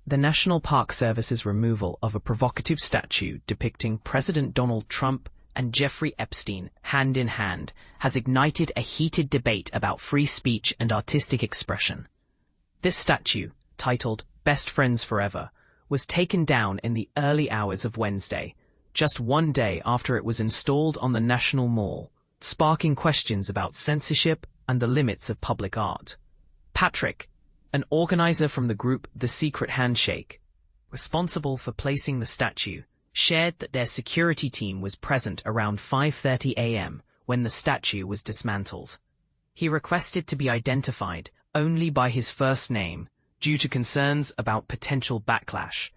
The National Park Service's removal of a provocative statue depicting President Donald Trump and Jeffrey Epstein hand in hand has ignited a heated debate about free speech and artistic expression. This statue, titled Best Friends Forever, was taken down in the early hours of Wednesday, just one day after it was installed on the National Mall, sparking questions about censorship and the limits of public art. Patrick, an organizer from the group The Secret Handshake, responsible for placing the statue, shared that their security team was present around 5:30 a.m. when the statue was dismantled. He requested to be identified only by his first name due to concerns about potential backlash.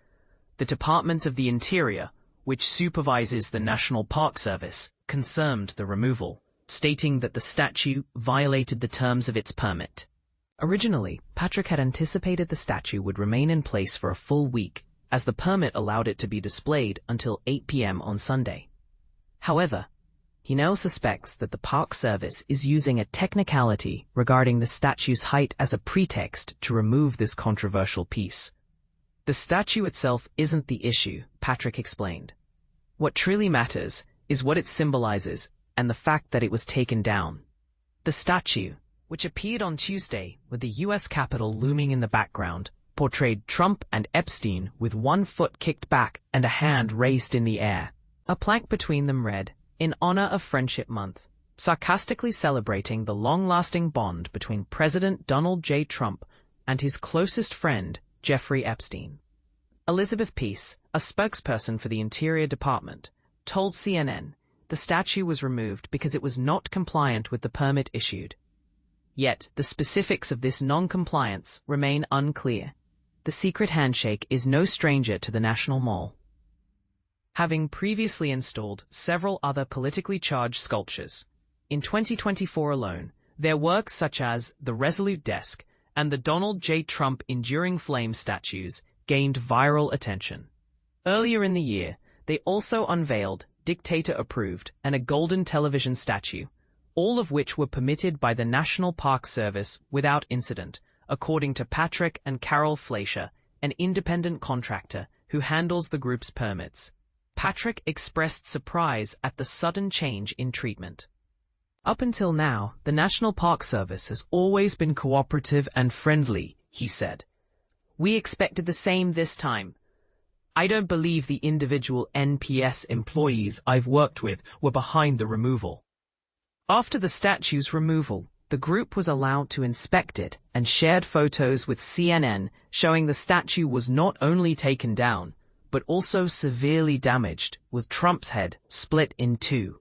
The Department of the Interior, which supervises the National Park Service, confirmed the removal, stating that the statue violated the terms of its permit. Originally, Patrick had anticipated the statue would remain in place for a full week, as the permit allowed it to be displayed until 8 p.m. on Sunday. However, he now suspects that the Park Service is using a technicality regarding the statue's height as a pretext to remove this controversial piece. The statue itself isn't the issue, Patrick explained. What truly matters is what it symbolizes and the fact that it was taken down. The statue, which appeared on Tuesday with the U.S. Capitol looming in the background, portrayed Trump and Epstein with one foot kicked back and a hand raised in the air. A plaque between them read, "In honor of Friendship Month," sarcastically celebrating the long-lasting bond between President Donald J. Trump and his closest friend, Jeffrey Epstein. Elizabeth Peace, a spokesperson for the Interior Department, told CNN the statue was removed because it was not compliant with the permit issued. Yet, the specifics of this non-compliance remain unclear. The Secret Handshake is no stranger to the National Mall, having previously installed several other politically charged sculptures. In 2024 alone, their works such as the Resolute Desk and the Donald J. Trump Enduring Flame statues gained viral attention. Earlier in the year, they also unveiled Dictator-approved and a golden television statue, all of which were permitted by the National Park Service without incident, according to Patrick and Carol Fleischer, an independent contractor who handles the group's permits. Patrick expressed surprise at the sudden change in treatment. Up until now, the National Park Service has always been cooperative and friendly, he said. We expected the same this time. I don't believe the individual NPS employees I've worked with were behind the removal. After the statue's removal, the group was allowed to inspect it and shared photos with CNN showing the statue was not only taken down, but also severely damaged, with Trump's head split in two.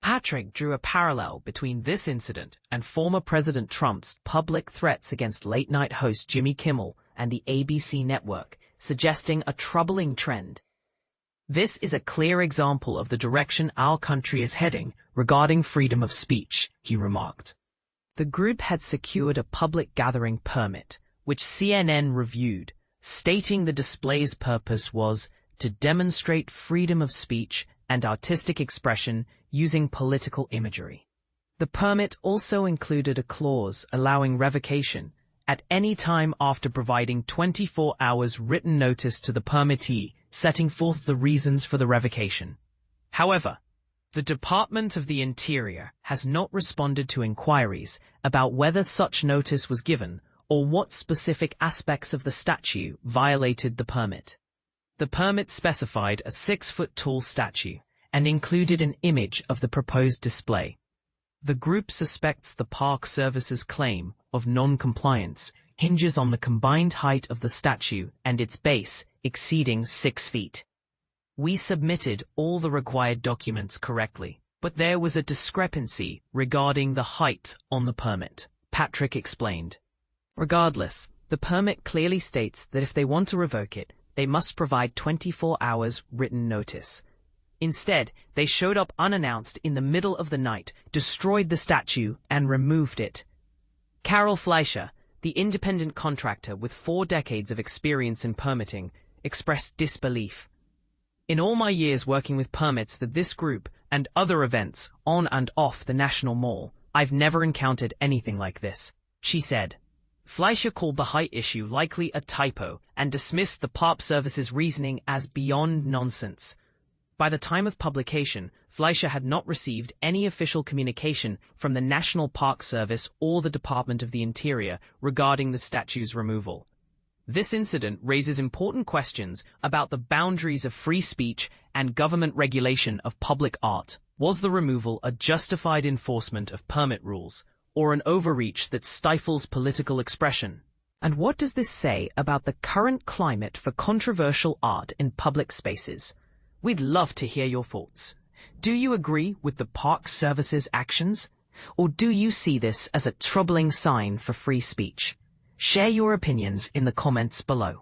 Patrick drew a parallel between this incident and former President Trump's public threats against late-night host Jimmy Kimmel and the ABC network, suggesting a troubling trend. This is a clear example of the direction our country is heading regarding freedom of speech, he remarked. The group had secured a public gathering permit, which CNN reviewed, stating the display's purpose was to demonstrate freedom of speech and artistic expression using political imagery. The permit also included a clause allowing revocation at any time after providing 24 hours written notice to the permittee, setting forth the reasons for the revocation. However, the Department of the Interior has not responded to inquiries about whether such notice was given or what specific aspects of the statue violated the permit. The permit specified a 6-foot-tall statue and included an image of the proposed display. The group suspects the Park Service's claim of non-compliance hinges on the combined height of the statue and its base exceeding 6 feet. We submitted all the required documents correctly, but there was a discrepancy regarding the height on the permit, Patrick explained. Regardless, the permit clearly states that if they want to revoke it, they must provide 24 hours written notice. Instead, they showed up unannounced in the middle of the night, destroyed the statue, and removed it. Carol Fleischer, the independent contractor with 4 decades of experience in permitting, expressed disbelief. In all my years working with permits for this group and other events on and off the National Mall, I've never encountered anything like this, she said. Fleischer called the height issue likely a typo and dismissed the Park Service's reasoning as beyond nonsense. By the time of publication, Fleischer had not received any official communication from the National Park Service or the Department of the Interior regarding the statue's removal. This incident raises important questions about the boundaries of free speech and government regulation of public art. Was the removal a justified enforcement of permit rules, or an overreach that stifles political expression? And what does this say about the current climate for controversial art in public spaces? We'd love to hear your thoughts. Do you agree with the Park Service's actions? Or do you see this as a troubling sign for free speech? Share your opinions in the comments below.